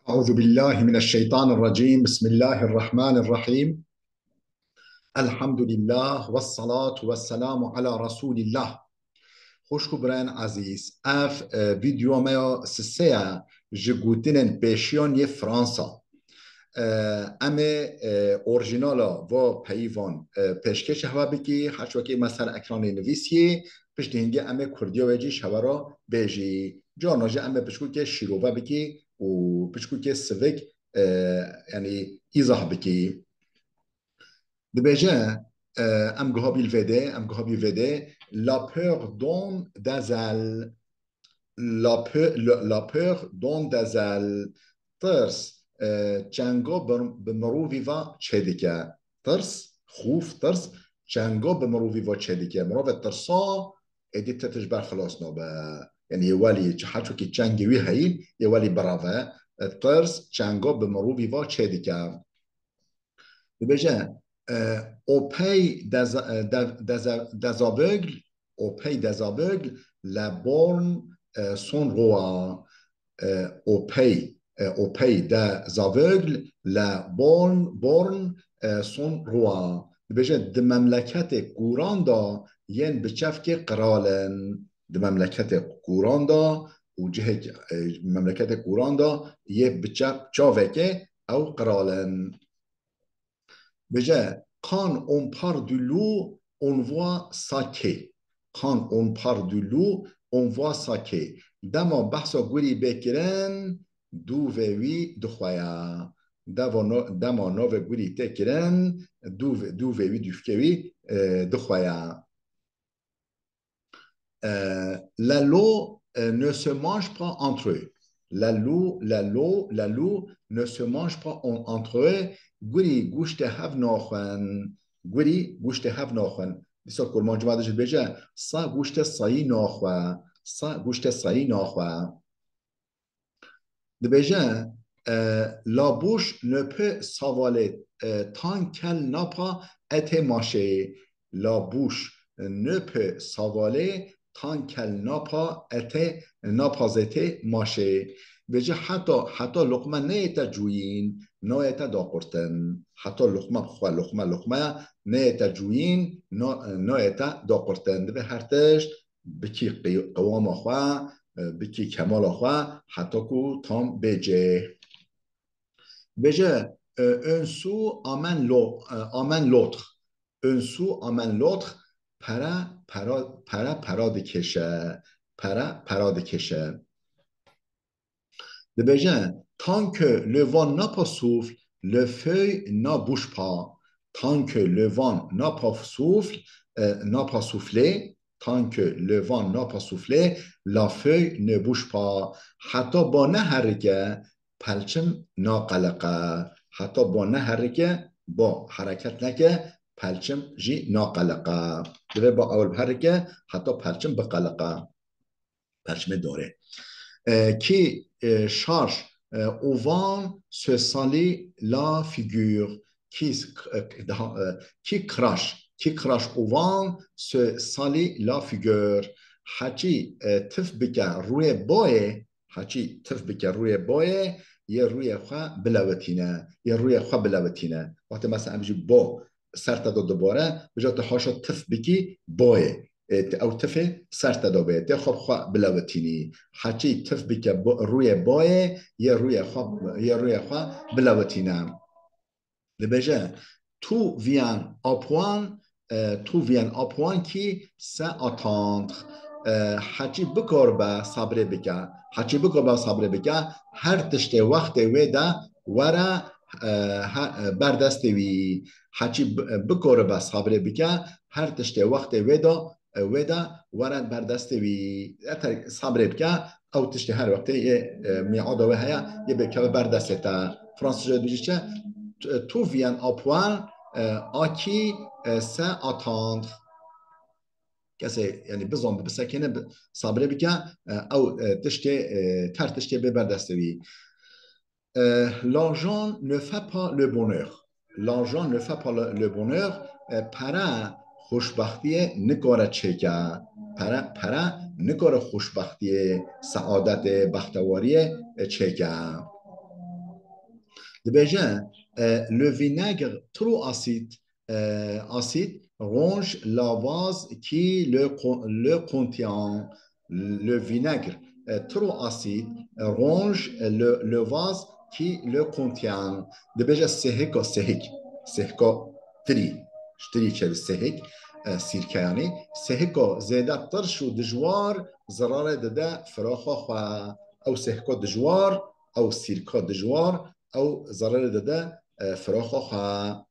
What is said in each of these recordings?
أعوذ بالله من الشيطان الرجيم. بسم الله الرحمن الرحيم. الحمد لله والصلاة والسلام على رسول الله. خوشکبران عزیز، ویدیو ما سسیا جگوتنن پیشیان فرانسا. امه اورجینالا و پیوان پیشکش هوا بکی حشوکی مثلا اکران نویسی پشت هنگه امه کردیا وجی شورا بیجی جاناجه امه پشکو که شیروبا بکی و پشکو که سوک یعنی ایزاه بکی دبیجه ام گهابی الوده la peur donne d'azal la peur donne d'azal ترس چنگا به مروی و چه دیگه ترس خوف ترس چنگا به مروی و چه دیگه مروی ترسا ادی تتش برخلاص نوبه یعنی یوالی چحچو که چنگوی هایی یوالی براوه ترس چنگا به مروی و چه دیگه ببیجه au pays des aveugles la borne son roi. Au pays des aveugles la borne son roi. بجد د مملکت قوران دا ین بچف که قرالن د مملکت قوران دا و جه مملکت قوران دا یه بچف چاوه که او قرالن بجه quand on part du loup on voit saké. Quand on part du loup on voit saké. دما بحثا گوری بکرن دو وی دخوایا دما نو گوری تکرن دو وی دفکوی دخوایا. La loup ne se mange pas entre eux. La loup ne se mange pas entre eux. گوری گوشت هف ناخون بسیار کرمان جمعه بجه سا گوشت سایی ناخوه بجه la bouche ne peut s'avaler tant qu'elle n'a pas été mâchée. La bouche ne peut s'avaler tant qu'elle n'a pas été mâchée. بجه حتی لقمه نیتا جوین نیتا داقرتن حتی لقمه نیتا جوین نیتا داقرتن به هرتش بکی قوام خواه بکی کمال خواه حتی کو تام بجه un sou amène l'autre un sou amène l'autre parade کشه tant que le vent n'a pas souffle, le feuille ne bouge pas. Tant que le vent n'a pas soufflé, tant que le vent n'a pas soufflé, la feuille ne bouge pas. حتی با نحرکه پلچم ناقلقه. حتی با نحرکه با حرکت نکه پلچم جی ناقلقه. دوی با اول حرکه حتی پلچم بقلقه. پلچم داره. Qui charge au vent se salit la figure. Qui crache au vent se salit la figure. حچی تف بکه روی بای یه روی خواه بلوتینه وقتی مثلا بجی با سرت دو دوباره بجا حاشا تف بکی بای او تف سرت دو بیت خواب خواه بلوتینی حچی تف بکه روی بای یه روی خواه بلوتینه بجا tout vient à point qui s'attendre. حچی بکار به صبر بکه هر تشت وقت ویده وره بردستوی حچی بکار به صبر بکه هر تشت وقت ویده وره بردستوی صبر بکه او تشت هر وقت میعاده و هیا یه بکه بردسته فرانسیزه دوجه چه tout vient à point à qui s'attendre کسی یعنی بزن بسکنه صبر بکه او تر تشتی به بردستوی. L'argent ne fait pas le bonheur. para خوشبختی نکاره چکه para نکاره خوشبختی سعادت بختواری چکه Déjà, le vinaigre trop acide ronge la vase qui le contient. Le vinaigre trop acide ronge le vase qui le contient. Déjà, سهك تري شل سهك سيركه يعني سهكو زيادة طرش ودجوار زرارة ددا فراخة خوا أو سهكو دجوار أو سيركو دجوار أو زرارة ددا فراخة خوا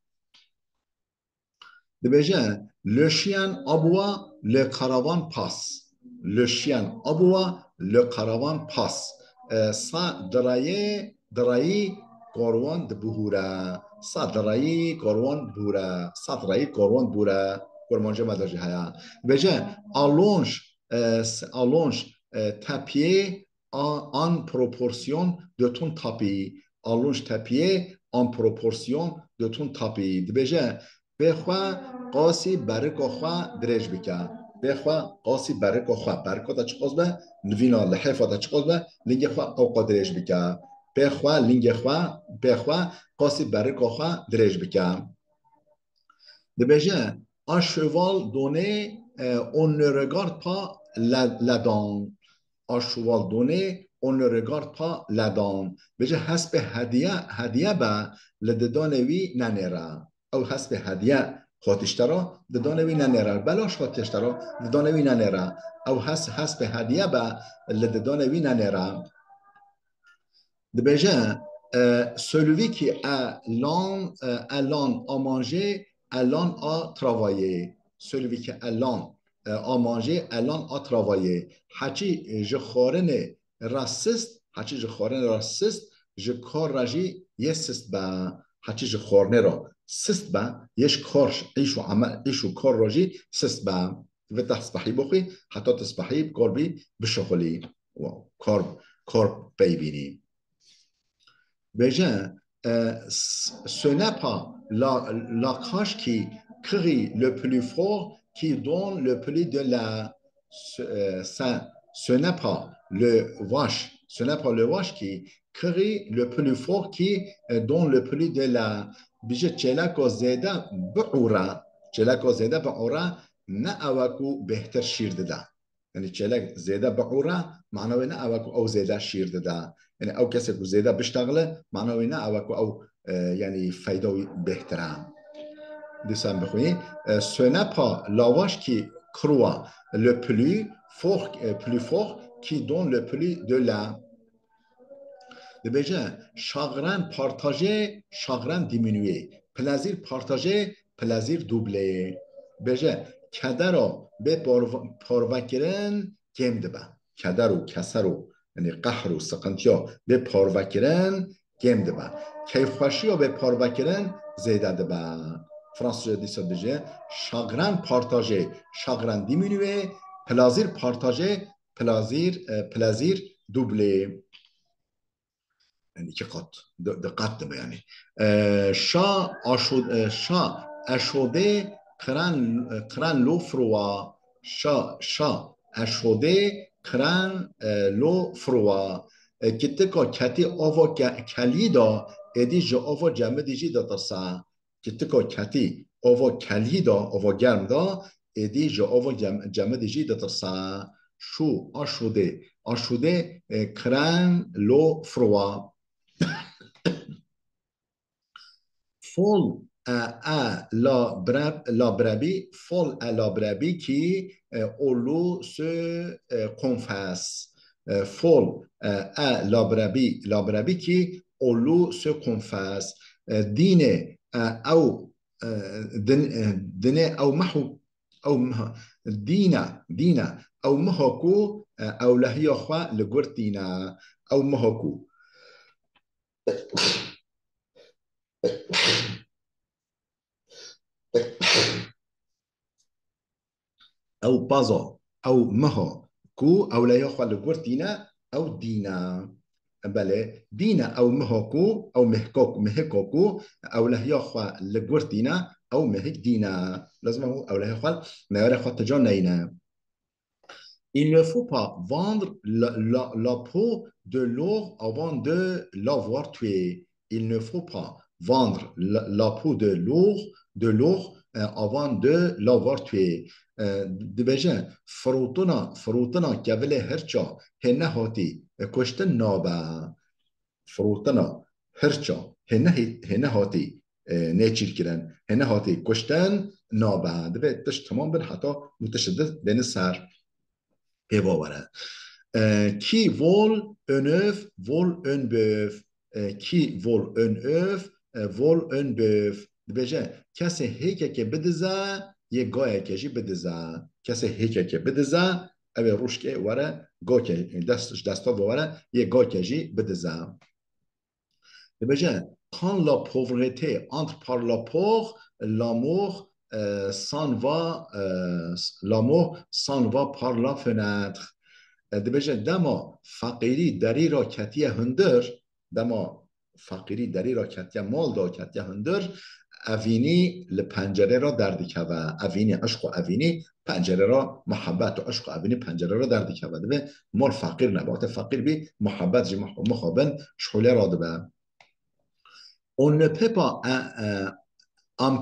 دبجة le chien aboie le caravane passe le chien aboie le caravane passe sa درایی قروان دبهورا سا درایی قروان بورا سا درایی قروان بورا قرمانجا مدرجه هیا بجه allonge ta pied en proportion de ton tapis allonge ta pied en proportion de ton tapis بجه بخوا قاسی برکو خوا درج بکن بخوا قاسی برکو خوا برکو تا چه قصبه نوینا لحفا تا چه قصبه لنگ خوا او قدرج بکن بخوا لنگ خوا بخوا قاسی برکو خوا درج بکن دبجه un cheval donné on ne regarde pas la dent un cheval donné on ne regarde pas la dent بجه حسب هدیه با لددانوی ننیره او حسب هدیه خاتشترا ددانوی ننیره بلاش خاتشترا ددانوی ننیره او حسب هدیه با لددانوی ننیره دبجه celui qui a l'âne à manger a l'âne à travailler celui qui a l'âne à manger a l'âne à travailler حچی جخارن راسست حچی جخارن راسست جکار راجی یسست با حچی جخارن را سست با یش کارش ایشو عمل ایشو کار راجی سست با و تصبحی بخوی حتی تصبحی کار بی بشغلی و کار ببینی Déjà, ce n'est pas la cage qui crie le plus fort qui donne le plus de la... Ce n'est pas ce n'est pas le vache qui crie le plus fort qui donne le plus de la... بيجي تشيلاكو زيدا بعورا تشيلاكو زيدا بعورا نأواكو بهتر شير ددا يعني تشيلاك زيدا بعورا معناه نأواكو أو زيدا شير ددا يعني او کسی که زیاده بشتغله معنی نه او او یعنی فایده بهتره دوستان بخونید ce n'est pas la vache qui croit le plus fort qui donne le plus de la بجه chagrin partagé chagrin diminué plaisir partagé plaisir doublé بجه کدر رو به پاروکرن گم دبه کدر و کسر رو یعنی قهر و سقنتیا به پاروکرن گم دبه کیف خوشی رو به پاروکرن زیده دبه فرانسوی دیسا بجه chagrin partagé chagrin diminué plaisir partagé plaisir doublé يعني كقط دقت يعني شا اشوده قران لو فروا شا اشوده قران لو فروا كتكو كاتي اوفو كاليدا ادي جو اوفو جمع دیجی دا ترسا كتكو كاتي اوفو كاليدا اوفو گرم دا ادي جو اوفو جمع دیجی دا ترسا شو اشوده قران لو فروا folle à la brebis, folle à la brebis qui au loup se confesse. Folle à la brebis qui au loup se confesse. Dîner أو دنا أو محو أو دينا أو محوكو أو لهي أخوة لقرتينا أو محوكو او بازو او مهو كو او لا يخوى لقورتينا او دينا بله دينا او مهوكو او مهكوكو او لا يخوى لقورتينا او مهك دينا لازم او لا يخوى ما يخوى تجانينا. Il ne faut pas vendre la peau de l'or avant de l'avoir tué. il ne faut pas vendre la peau de l'ours avant de l'avoir tué. دبجه فروتنا كابله هرچا هنه هاتی کشتن نابا فروتنا هرچا هنه هاتی نيتشيل كيران هنا هاتي كشتن نابا دبي تش تمام بن حتى متشدد بين السر باوره qui vole un œuf vole un bœuf qui vole un œuf vole un bœuf دبي کسی هیکه که بدزه یه گایه کشی بدزه کسی هیکه که بدزه اوه روش که وره گاه که دستا وره یه گاه کشی بدزه quand la pauvreté entre par la porte, l'amour s'en va par la fenêtre. دما فقیری دری را کتیه هندر دما فقیری دری را کتیه مال دا کتیه هندر اوینی لپنجره را دردی که اوینی عشق و اوینی پنجره را محبت و عشق و اوینی پنجره را دردی که دبه مال فقیر نبات فقیر بی محبت جی مخابن شوله را دبه on ne peut pas on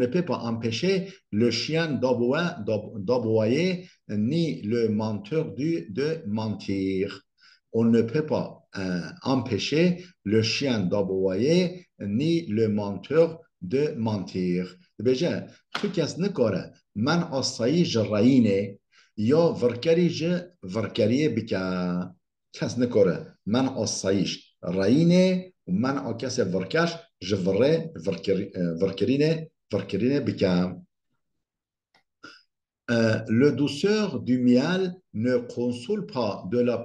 ne peut pas empêcher le chien d'aboyer ni le menteur de mentir. On ne peut pas empêcher le chien d'aboyer ni le menteur de mentir. بجا تو کس نکاره من آسایی جرائینه یا ورکری ورکریه بکا کس نکاره من آسایش رائینه من آکس ورکش جوره ورکرینه بکم. Le douceur du miel ne console pas de la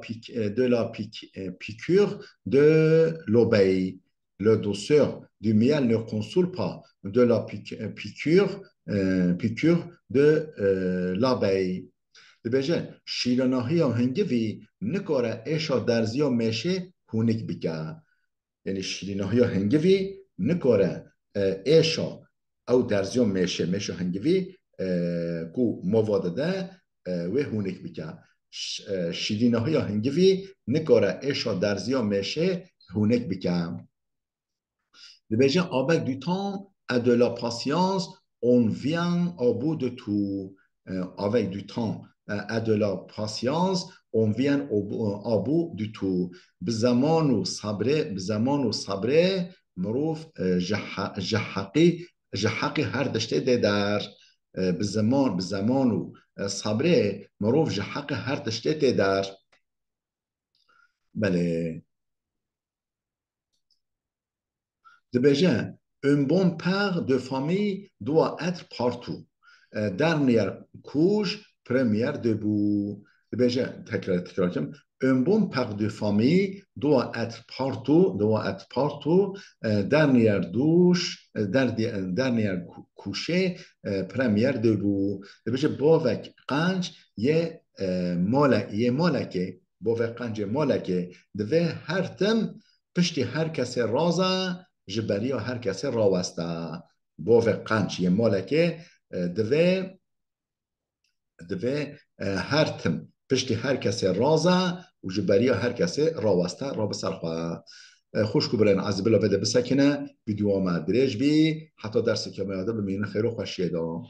piqûre de l'abeille. Le douceur du miel ne console pas de la piqûre de l'abeille. ببینید شیرانه‌های هنگوی نکاره ایشا درزیا میشه هونیک بکه یعنی شیرینه‌های هنگوی نکاره ایشا او درزیا میشه هنگوی کو مواده و هونیک بکه شیرینه‌های هنگوی نکاره ایشا درزیا میشه هونیک بکه ببینید avec du temps et de la patience on vient au bout de tout avec du temps et de la patience on vient au bout du tout بزمان و صبر مروف جحقی هر دشته ده در بزمان و صبر مروف جحقی هر دشته ده در بله دبجه un bon père de famille doit être partout dernière couche première debout بجا تکرار کنم un bon père de famille doit être partout dernière coucher première debout بجا باوک قنج یه مالکه باوک قنج مالکه دوه هر تم پشتی هر کسی رازه جبری هر کسی راوسته باوک قنج یه مالکه دوه هر تم پشتی هر کسی رازه و جبری هر کسی راوسته را بسرخواه خوش کو برن عزیز بلا بده بسکنه ویدیو ما دریج بی حتی درسی که میاده بمینه خیر و خوشیه دا